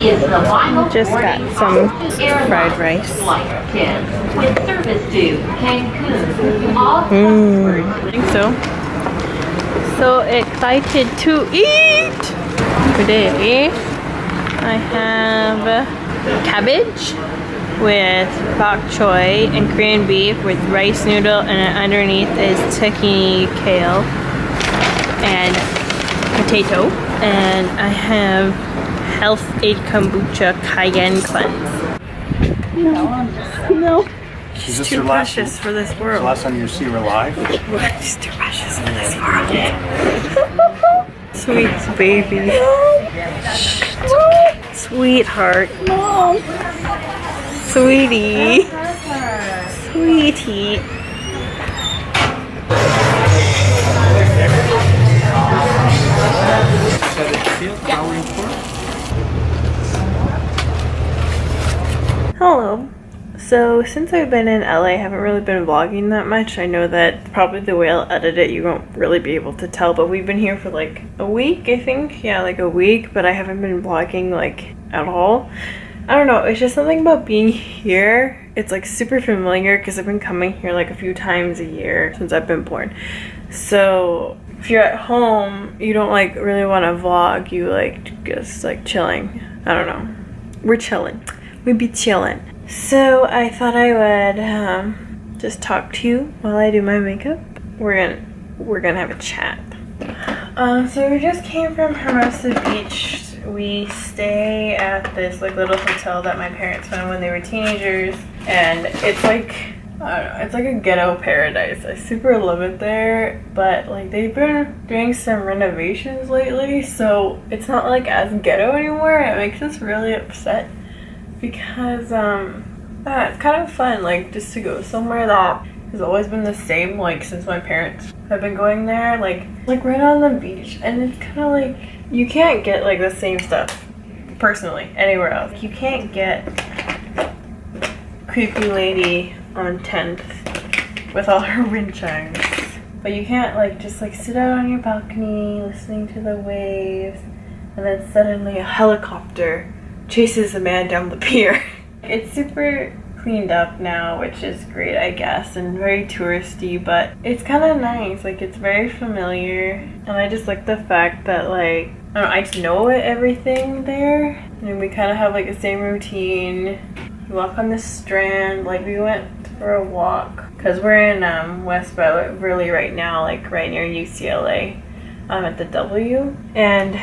Just got some fried rice. With service to Cancun. I think so. So excited to eat! Today I have cabbage with bok choy and Korean beef with rice noodle, and then underneath is tahini kale and potato. And I have Health Aid Kombucha Cayenne Cleanse. No. She's too precious for this world. The last time you see her alive? She's too precious for this world. Sweet baby. Sweetheart. Mom. Sweetie. Sweetie. Hello. So since I've been in LA, I haven't really been vlogging that much. I know that probably the way I'll edit it, you won't really be able to tell, but we've been here for like a week, I think. Yeah, like a week, but I haven't been vlogging like at all. I don't know, it's just something about being here. It's like super familiar because I've been coming here like a few times a year since I've been born. So if you're at home, you don't like really want to vlog. You like just like chilling. I don't know. We're chilling. We be chilling. So I thought I would just talk to you while I do my makeup. We're gonna have a chat. So we just came from Hermosa Beach. We stay at this like little hotel that my parents found when they were teenagers, and it's like, I don't know, it's like a ghetto paradise. I super love it there, but like they've been doing some renovations lately, so it's not like as ghetto anymore. It makes us really upset because it's kind of fun, like just to go somewhere that has always been the same, like since my parents have been going there, like right on the beach, and it's kind of like you can't get like the same stuff personally anywhere else. You can't get creepy lady on 10th with all her wind chimes, but you can't like just like sit out on your balcony listening to the waves, and then suddenly a helicopter chases a man down the pier. It's super cleaned up now, which is great, I guess, and very touristy, but it's kind of nice. Like, it's very familiar, and I just like the fact that like I don't know, I just know everything there, and we kind of have like the same routine. We walk on the Strand. Like, we went for a walk because we're in West Beverly right now, like right near UCLA, at the W. And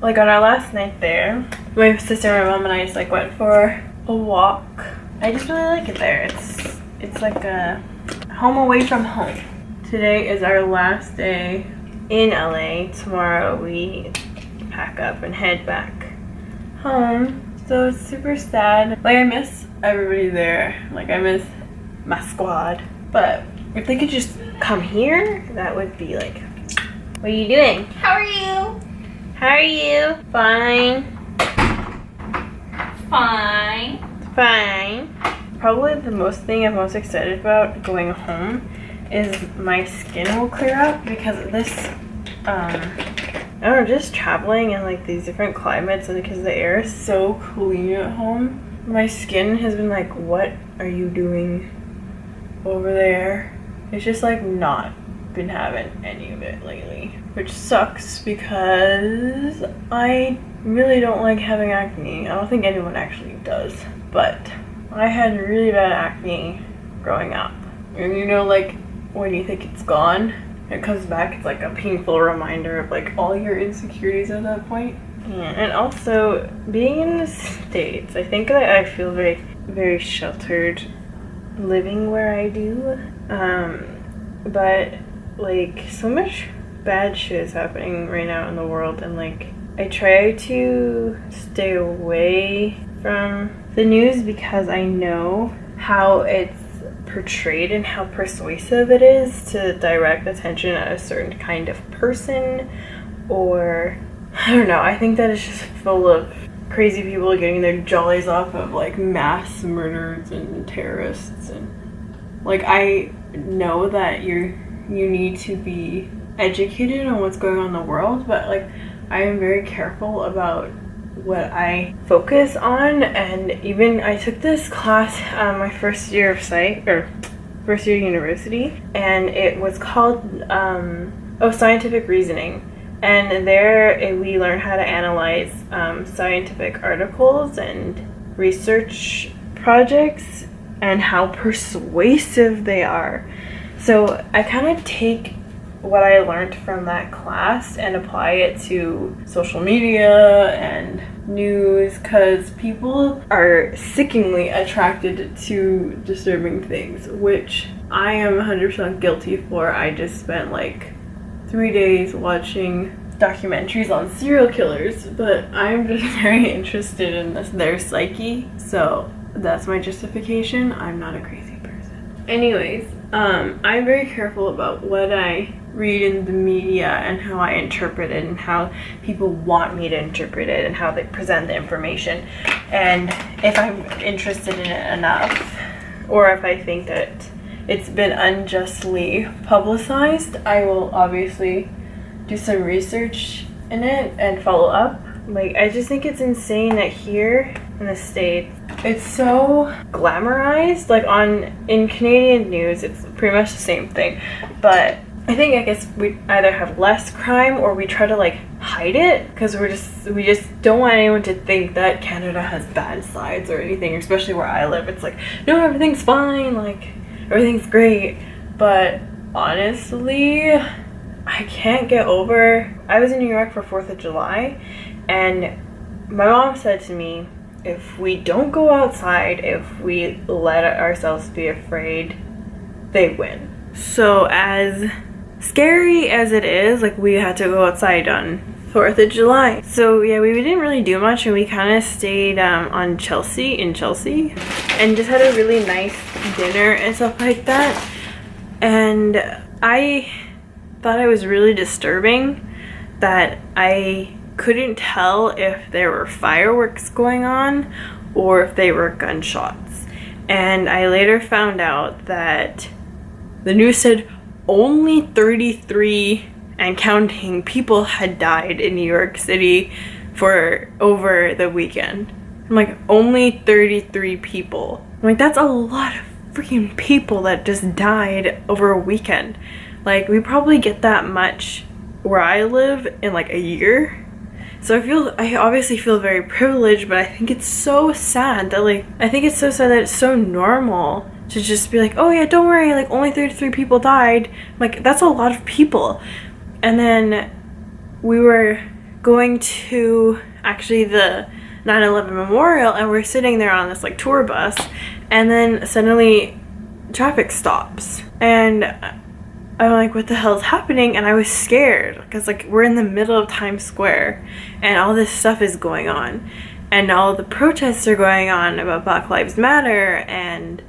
like on our last night there, my sister, my mom, and I just like went for a walk. I just really like it there. It's like a home away from home. Today is our last day in LA. Tomorrow we pack up and head back home. So it's super sad. Like, I miss everybody there. Like, I miss my squad. But if they could just come here, that would be like, what are you doing? How are you? How are you? Fine. Fine. Fine. Probably the most thing I'm most excited about going home is my skin will clear up, because this, I don't know, just traveling in like these different climates, and because the air is so clean at home, my skin has been like, what are you doing over there? It's just like not been having any of it lately, which sucks because I really don't like having acne. I don't think anyone actually does, but I had really bad acne growing up. And you know, like when you think it's gone, it comes back. It's like a painful reminder of like all your insecurities at that point. Yeah. And also being in the States, I think that I feel very, very sheltered living where I do. But like so much bad shit is happening right now in the world, and like I try to stay away from the news because I know how it's portrayed and how persuasive it is to direct attention at a certain kind of person, or I don't know, I think that it's just full of crazy people getting their jollies off of like mass murders and terrorists. And like, I know that you need to be educated on what's going on in the world, but like I am very careful about what I focus on. And even I took this class my first year of first year university, and it was called scientific reasoning. And there we learn how to analyze scientific articles and research projects and how persuasive they are. So I kind of take what I learned from that class and apply it to social media and news, because people are sickeningly attracted to disturbing things, which I am 100% guilty for. I just spent like 3 days watching documentaries on serial killers, but I'm just very interested in their psyche, so that's my justification. I'm not a crazy person. Anyways, I'm very careful about what I read in the media and how I interpret it and how people want me to interpret it and how they present the information. And if I'm interested in it enough, or if I think that it's been unjustly publicized, I will obviously do some research in it and follow up. Like, I just think it's insane that here in the States, it's so glamorized. Like in Canadian news, it's pretty much the same thing. But I guess we either have less crime or we try to like hide it, because we just don't want anyone to think that Canada has bad sides or anything, especially where I live. It's like, no, everything's fine, like everything's great. But honestly, I can't get over, I was in New York for 4th of July, and my mom said to me, if we don't go outside, if we let ourselves be afraid, they win. So as scary as it is, like, we had to go outside on 4th of July. So yeah, we didn't really do much, and we kind of stayed in Chelsea, and just had a really nice dinner and stuff like that. And I thought it was really disturbing that I couldn't tell if there were fireworks going on or if they were gunshots. And I later found out that the news said only 33 and counting people had died in New York City for over the weekend. I'm like, only 33 people. I'm like, that's a lot of freaking people that just died over a weekend. Like, we probably get that much where I live in like a year. So I obviously feel very privileged, but I think it's so sad that it's so normal to just be like, oh yeah, don't worry, like only 33 people died. Like, that's a lot of people. And then we were going to actually the 9/11 memorial, and we're sitting there on this like tour bus, and then suddenly traffic stops, and I'm like, what the hell is happening? And I was scared because like we're in the middle of Times Square and all this stuff is going on, and all the protests are going on about Black Lives Matter, and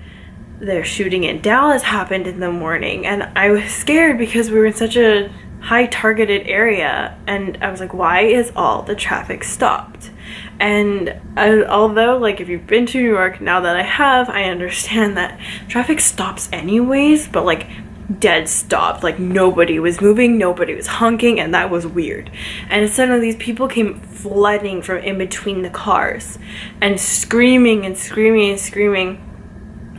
their shooting in Dallas happened in the morning, and I was scared because we were in such a high targeted area, and I was like, why is all the traffic stopped? And although like if you've been to New York, now that I have, I understand that traffic stops anyways, but like dead stopped. Like, nobody was moving, nobody was honking, and that was weird. And suddenly these people came flooding from in between the cars and screaming and screaming and screaming.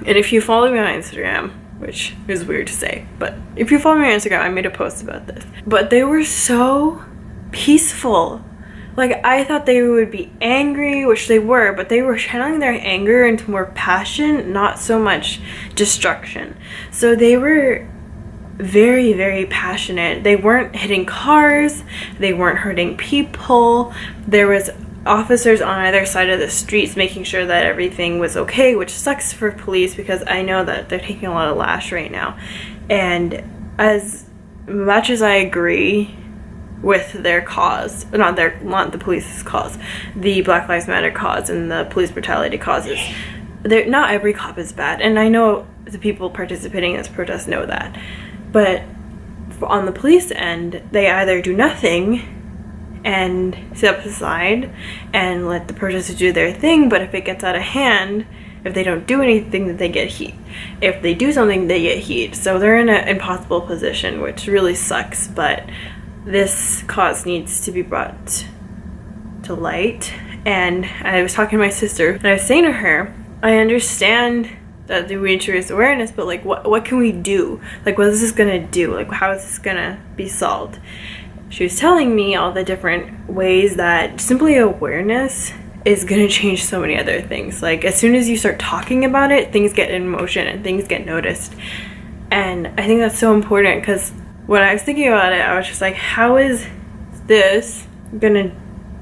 And if you follow me on Instagram, which is weird to say, but if you follow me on Instagram, I made a post about this. But they were so peaceful. Like, I thought they would be angry, which they were, but they were channeling their anger into more passion, not so much destruction. So they were very, very passionate. They weren't hitting cars, they weren't hurting people. There was officers on either side of the streets making sure that everything was okay, which sucks for police because I know that they're taking a lot of lash right now. And as much as I agree with their cause, not the police's cause, the Black Lives Matter cause and the police brutality causes, not every cop is bad, and I know the people participating in this protest know that. But on the police end, they either do nothing and step aside and let the protesters do their thing, but if it gets out of hand, if they don't do anything, then they get heat. If they do something, they get heat. So they're in an impossible position, which really sucks, but this cause needs to be brought to light, And I was talking to my sister, and I was saying to her, I understand that we need to raise awareness, but like what can we do? Like, what is this gonna do? Like, how is this gonna be solved? She was telling me all the different ways that simply awareness is gonna change so many other things. Like, as soon as you start talking about it, things get in motion and things get noticed. And I think that's so important, because when I was thinking about it, I was just like, how is this gonna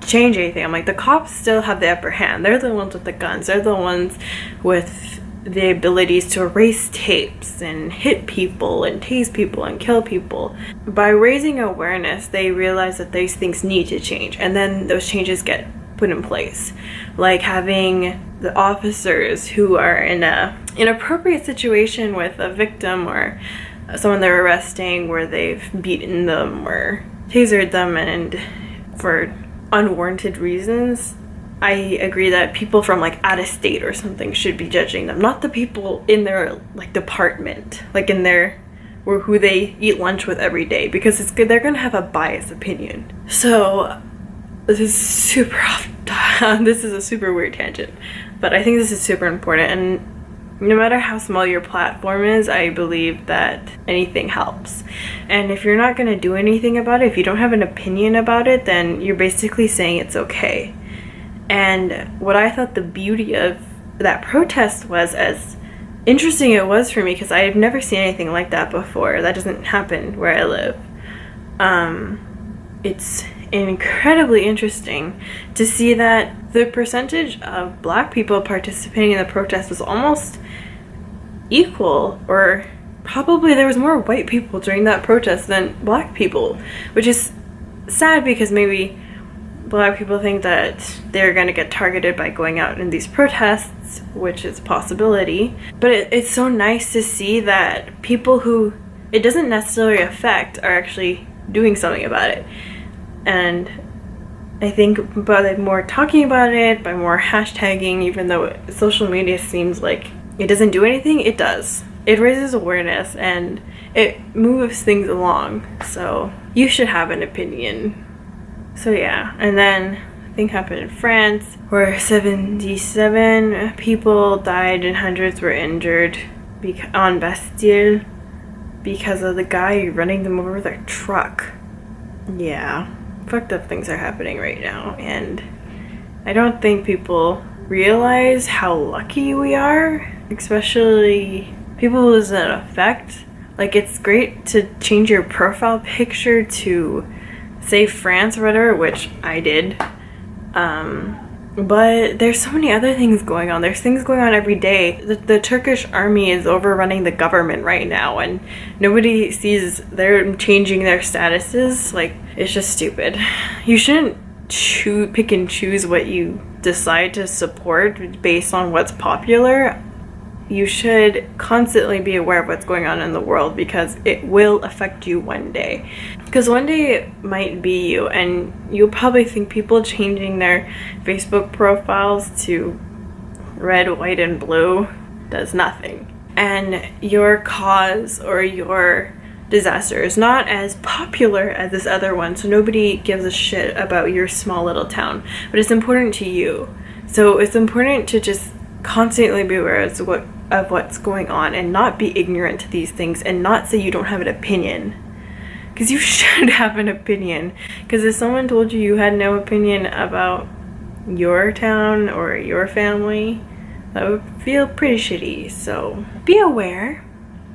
change anything? I'm like, the cops still have the upper hand. They're the ones with the guns. They're the ones with the abilities to erase tapes and hit people and tase people and kill people. By raising awareness, they realize that these things need to change, and then those changes get put in place. Like having the officers who are in a inappropriate situation with a victim or someone they're arresting where they've beaten them or tasered them and for unwarranted reasons. I agree that people from like out of state or something should be judging them, not the people in their like department, like in their or who they eat lunch with every day, because it's good, they're gonna have a biased opinion. So this is super off. This is a super weird tangent, but I think this is super important, and no matter how small your platform is, I believe that anything helps. And if you're not gonna do anything about it, if you don't have an opinion about it, then you're basically saying it's okay. And what I thought the beauty of that protest was, as interesting it was for me, because I've never seen anything like that before. That doesn't happen where I live. It's incredibly interesting to see that the percentage of Black people participating in the protest was almost equal, or probably there was more white people during that protest than Black people, which is sad, because maybe Black people think that they're going to get targeted by going out in these protests, which is a possibility. But it's so nice to see that people who it doesn't necessarily affect are actually doing something about it. And I think by more talking about it, by more hashtagging, even though social media seems like it doesn't do anything, it does. It raises awareness and it moves things along. So you should have an opinion. So yeah, and then a thing happened in France where 77 people died and hundreds were injured on Bastille because of the guy running them over with a truck. Yeah, fucked up things are happening right now, and I don't think people realize how lucky we are, especially people who does it affect. Like, it's great to change your profile picture to say France or whatever, which I did, but there's so many other things going on. There's things going on every day. The Turkish army is overrunning the government right now, and nobody sees they're changing their statuses. Like, it's just stupid. You shouldn't pick and choose what you decide to support based on what's popular. You should constantly be aware of what's going on in the world, because it will affect you one day. Because one day it might be you, and you'll probably think people changing their Facebook profiles to red, white, and blue does nothing. And your cause or your disaster is not as popular as this other one, so nobody gives a shit about your small little town. But it's important to you. So it's important to just constantly be aware of what's going on and not be ignorant to these things and not say you don't have an opinion. Because you should have an opinion. Because if someone told you you had no opinion about your town or your family, that would feel pretty shitty. So be aware,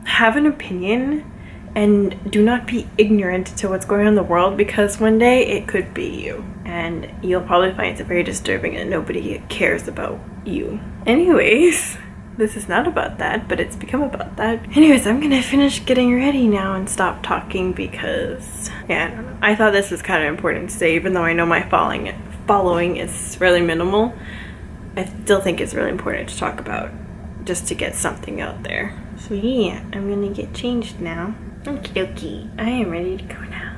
have an opinion, and do not be ignorant to what's going on in the world, because one day it could be you. And you'll probably find it very disturbing and nobody cares about you. Anyways, this is not about that, but it's become about that. Anyways, I'm gonna finish getting ready now and stop talking, because, yeah, I don't know. I thought this was kind of important to say, even though I know my following is really minimal. I still think it's really important to talk about, just to get something out there. So yeah, I'm gonna get changed now. Okie dokie, I am ready to go now.